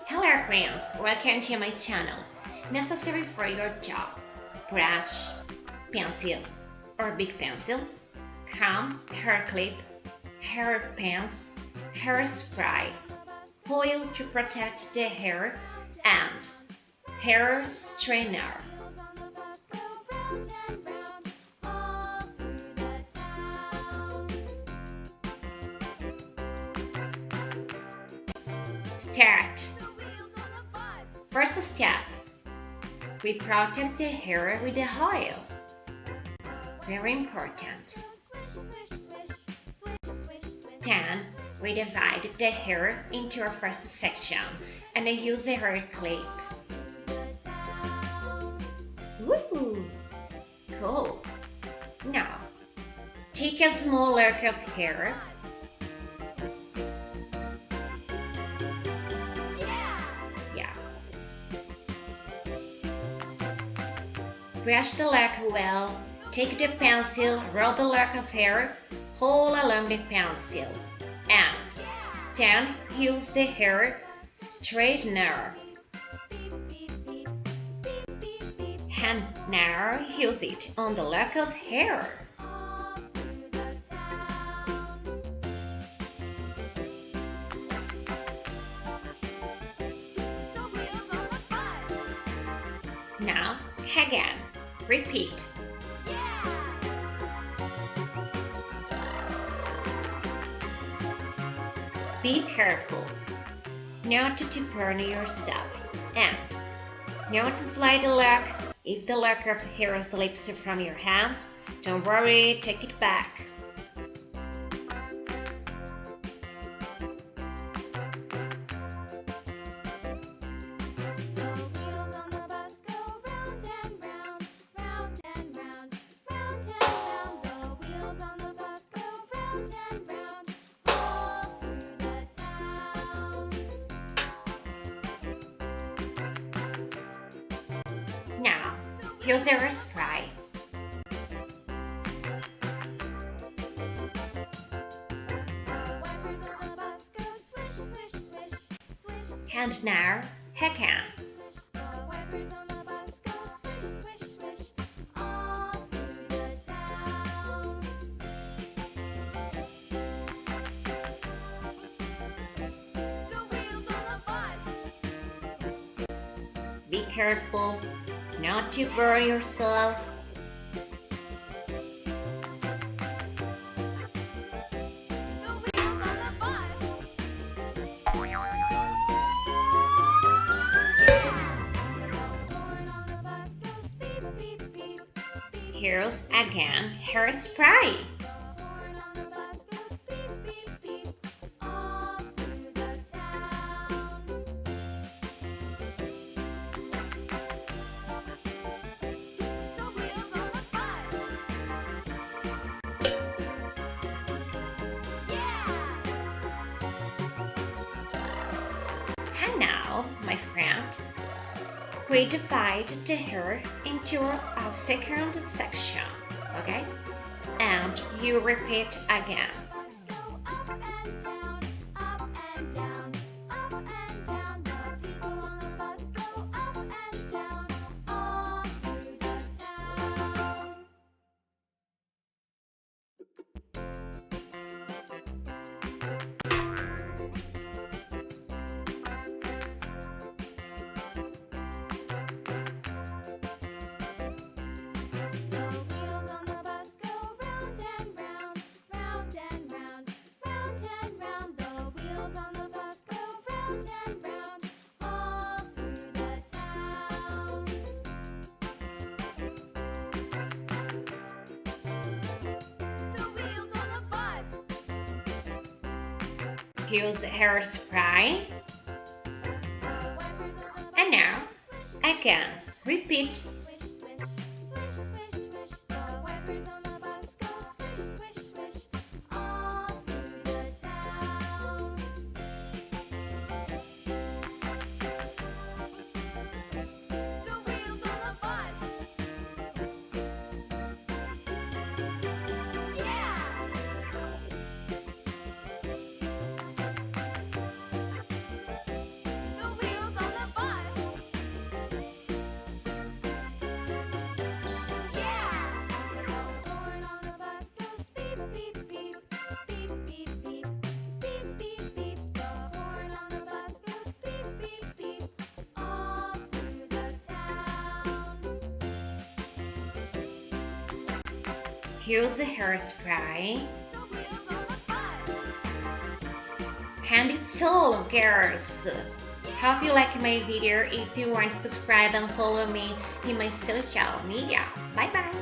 Hello friends, welcome to my channel. Necessary for your job: brush, pencil or big pencil, comb, hair clip, hair pins, hairspray, oil to protect the hair, and hair straightener. Start. First step, we protect the hair with the oil. Very important. Then, we divide the hair into a first section and use a hair clip. Woo! Cool! Now, take a small lock of hair. Brush the lock well, take the pencil, roll the lock of hair all along the pencil, and then use the hair straightener. And now use it on the lock of hair. Now, again. Repeat. Be careful not to burn yourself and not to slide the lock. If the lock of hair slips from your hands, don't worry, take it back. Now, use your spray. And now, again. Be careful not to burn yourself. Here's again hairspray. And now, my friend, we divide the hair into a second section, okay? And you repeat again. Here's hairspray. And now, again, repeat. Here's the hairspray. And it's all, girls. Hope you like my video. If you want to subscribe and follow me in my social media. Bye bye.